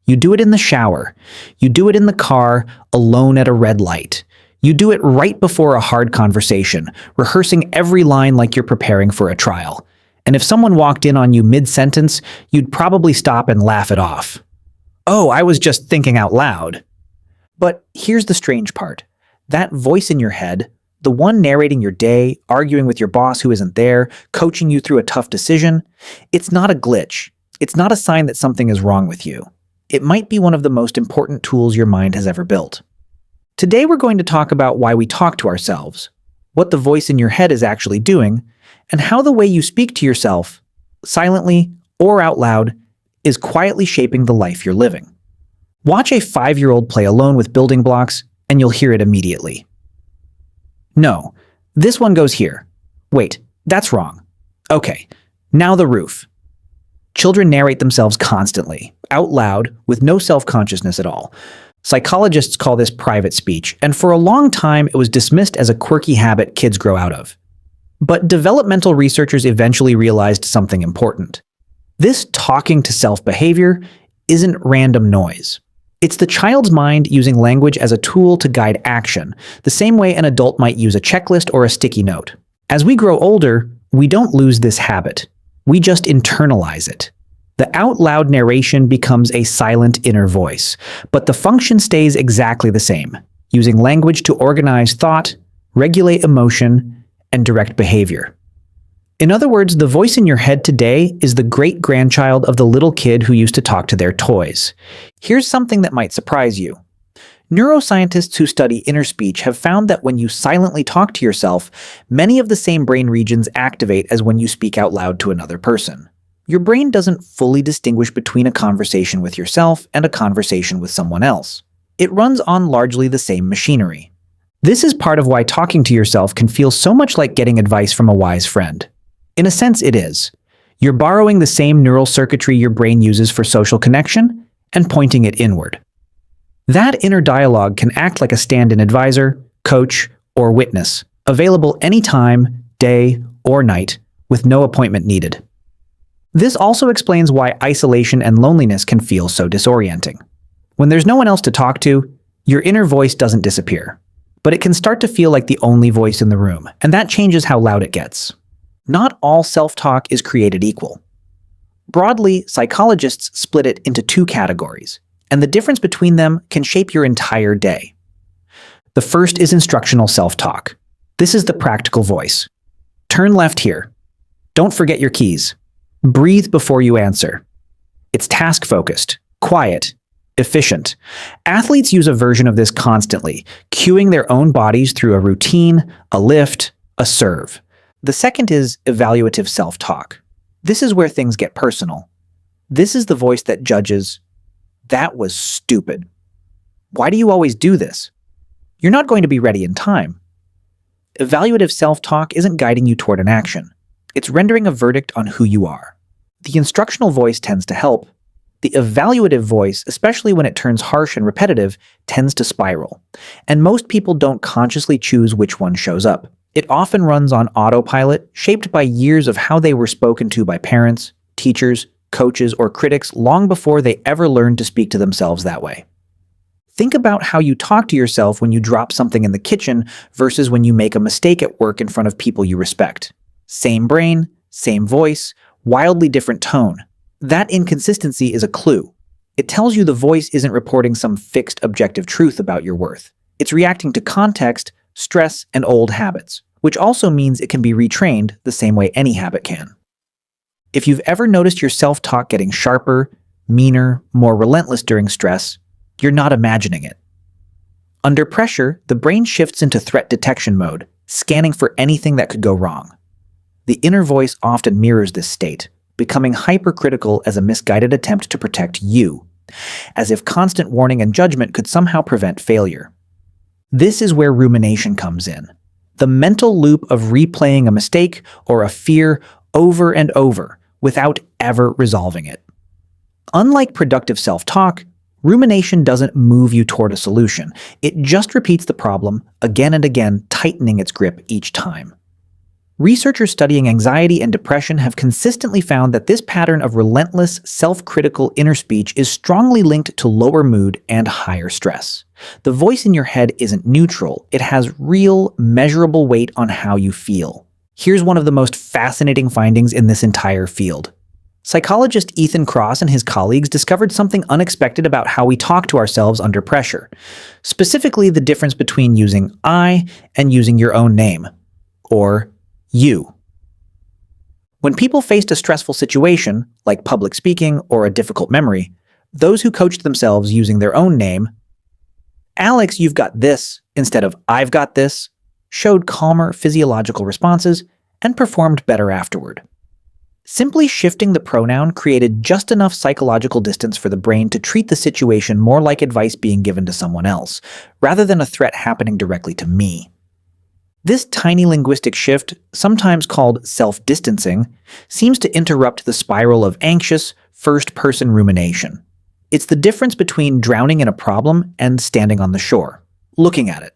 You do it in the shower. You do it in the car, alone at a red light. You do it right before a hard conversation, rehearsing every line like you're preparing for a trial. And if someone walked in on you mid-sentence, you'd probably stop and laugh it off. Oh, I was just thinking out loud. But here's the strange part. That voice in your head, the one narrating your day, arguing with your boss who isn't there, coaching you through a tough decision, it's not a glitch. It's not a sign that something is wrong with you. It might be one of the most important tools your mind has ever built. Today we're going to talk about why we talk to ourselves, what the voice in your head is actually doing, and how the way you speak to yourself, silently or out loud, is quietly shaping the life you're living. Watch a 5-year-old play alone with building blocks, and you'll hear it immediately. No, this one goes here. Wait, that's wrong. Okay, now the roof. Children narrate themselves constantly, out loud, with no self-consciousness at all. Psychologists call this private speech, and for a long time it was dismissed as a quirky habit kids grow out of. But developmental researchers eventually realized something important. This talking to self behavior isn't random noise. It's the child's mind using language as a tool to guide action, the same way an adult might use a checklist or a sticky note. As we grow older, we don't lose this habit. We just internalize it. The out-loud narration becomes a silent inner voice, but the function stays exactly the same, using language to organize thought, regulate emotion, and direct behavior. In other words, the voice in your head today is the great-grandchild of the little kid who used to talk to their toys. Here's something that might surprise you. Neuroscientists who study inner speech have found that when you silently talk to yourself, many of the same brain regions activate as when you speak out loud to another person. Your brain doesn't fully distinguish between a conversation with yourself and a conversation with someone else. It runs on largely the same machinery. This is part of why talking to yourself can feel so much like getting advice from a wise friend. In a sense, it is. You're borrowing the same neural circuitry your brain uses for social connection and pointing it inward. That inner dialogue can act like a stand-in advisor, coach, or witness, available anytime, day, or night, with no appointment needed. This also explains why isolation and loneliness can feel so disorienting. When there's no one else to talk to, your inner voice doesn't disappear, but it can start to feel like the only voice in the room, and that changes how loud it gets. Not all self-talk is created equal. Broadly, psychologists split it into 2 categories, and the difference between them can shape your entire day. The first is instructional self-talk. This is the practical voice. Turn left here. Don't forget your keys. Breathe before you answer. It's task-focused, quiet, efficient. Athletes use a version of this constantly, cueing their own bodies through a routine, a lift, a serve. The second is evaluative self-talk. This is where things get personal. This is the voice that judges, "That was stupid. Why do you always do this? You're not going to be ready in time." Evaluative self-talk isn't guiding you toward an action. It's rendering a verdict on who you are. The instructional voice tends to help. The evaluative voice, especially when it turns harsh and repetitive, tends to spiral. And most people don't consciously choose which one shows up. It often runs on autopilot, shaped by years of how they were spoken to by parents, teachers, coaches, or critics long before they ever learned to speak to themselves that way. Think about how you talk to yourself when you drop something in the kitchen versus when you make a mistake at work in front of people you respect. Same brain, same voice, wildly different tone. That inconsistency is a clue. It tells you the voice isn't reporting some fixed objective truth about your worth. It's reacting to context, stress, and old habits, which also means it can be retrained the same way any habit can. If you've ever noticed your self-talk getting sharper, meaner, more relentless during stress, you're not imagining it. Under pressure, the brain shifts into threat detection mode, scanning for anything that could go wrong. The inner voice often mirrors this state, becoming hypercritical as a misguided attempt to protect you, as if constant warning and judgment could somehow prevent failure. This is where rumination comes in. The mental loop of replaying a mistake or a fear over and over without ever resolving it. Unlike productive self-talk, rumination doesn't move you toward a solution. It just repeats the problem again and again, tightening its grip each time. Researchers studying anxiety and depression have consistently found that this pattern of relentless, self-critical inner speech is strongly linked to lower mood and higher stress. The voice in your head isn't neutral. It has real, measurable weight on how you feel. Here's one of the most fascinating findings in this entire field. Psychologist Ethan Kross and his colleagues discovered something unexpected about how we talk to ourselves under pressure, specifically the difference between using I and using your own name, or you. When people faced a stressful situation, like public speaking or a difficult memory, those who coached themselves using their own name, Alex, you've got this, instead of I've got this, showed calmer physiological responses and performed better afterward. Simply shifting the pronoun created just enough psychological distance for the brain to treat the situation more like advice being given to someone else, rather than a threat happening directly to me. This tiny linguistic shift, sometimes called self-distancing, seems to interrupt the spiral of anxious, first-person rumination. It's the difference between drowning in a problem and standing on the shore, looking at it.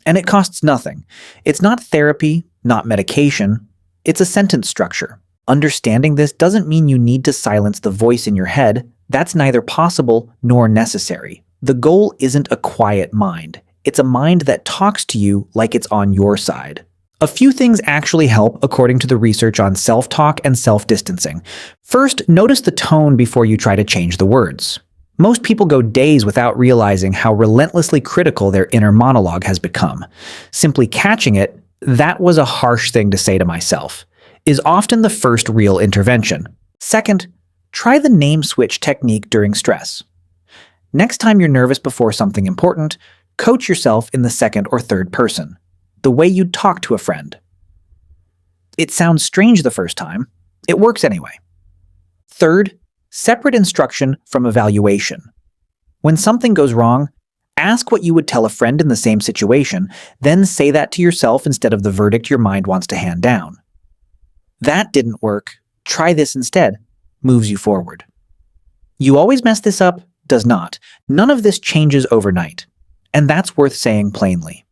And it costs nothing. It's not therapy, not medication. It's a sentence structure. Understanding this doesn't mean you need to silence the voice in your head. That's neither possible nor necessary. The goal isn't a quiet mind. It's a mind that talks to you like it's on your side. A few things actually help according to the research on self-talk and self-distancing. First, notice the tone before you try to change the words. Most people go days without realizing how relentlessly critical their inner monologue has become. Simply catching it, "That was a harsh thing to say to myself," is often the first real intervention. Second, try the name switch technique during stress. Next time you're nervous before something important, coach yourself in the second or third person, the way you'd talk to a friend. It sounds strange the first time. It works anyway. Third, separate instruction from evaluation. When something goes wrong, ask what you would tell a friend in the same situation, then say that to yourself instead of the verdict your mind wants to hand down. "That didn't work. Try this instead," moves you forward. "You always mess this up," does not. None of this changes overnight. And that's worth saying plainly.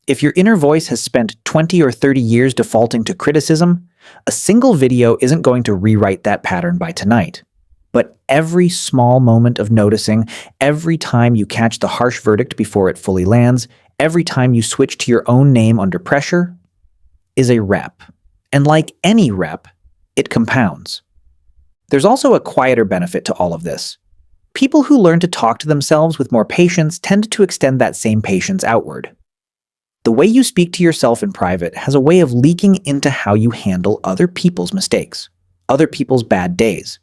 If your inner voice has spent 20 or 30 years defaulting to criticism, a single video isn't going to rewrite that pattern by tonight. But every small moment of noticing, every time you catch the harsh verdict before it fully lands, every time you switch to your own name under pressure, is a rep. And like any rep, it compounds. There's also a quieter benefit to all of this. People who learn to talk to themselves with more patience tend to extend that same patience outward. The way you speak to yourself in private has a way of leaking into how you handle other people's mistakes, other people's bad days.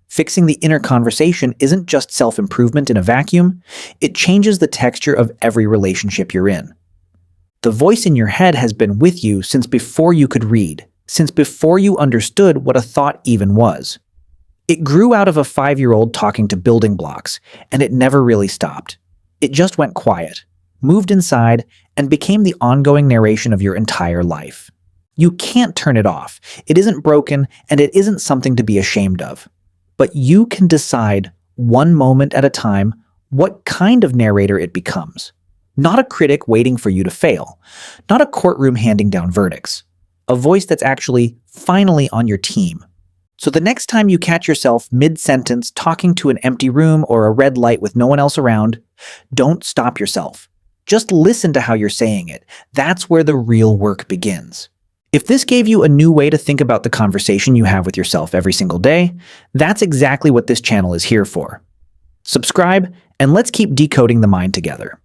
Fixing the inner conversation isn't just self-improvement in a vacuum, it changes the texture of every relationship you're in. The voice in your head has been with you since before you could read, since before you understood what a thought even was. It grew out of a 5-year-old talking to building blocks, and it never really stopped. It just went quiet, moved inside, and became the ongoing narration of your entire life. You can't turn it off. It isn't broken, and it isn't something to be ashamed of. But you can decide, one moment at a time, what kind of narrator it becomes. Not a critic waiting for you to fail. Not a courtroom handing down verdicts. A voice that's actually finally on your team. So the next time you catch yourself mid-sentence talking to an empty room or a red light with no one else around, don't stop yourself. Just listen to how you're saying it. That's where the real work begins. If this gave you a new way to think about the conversation you have with yourself every single day, that's exactly what this channel is here for. Subscribe, and let's keep decoding the mind together.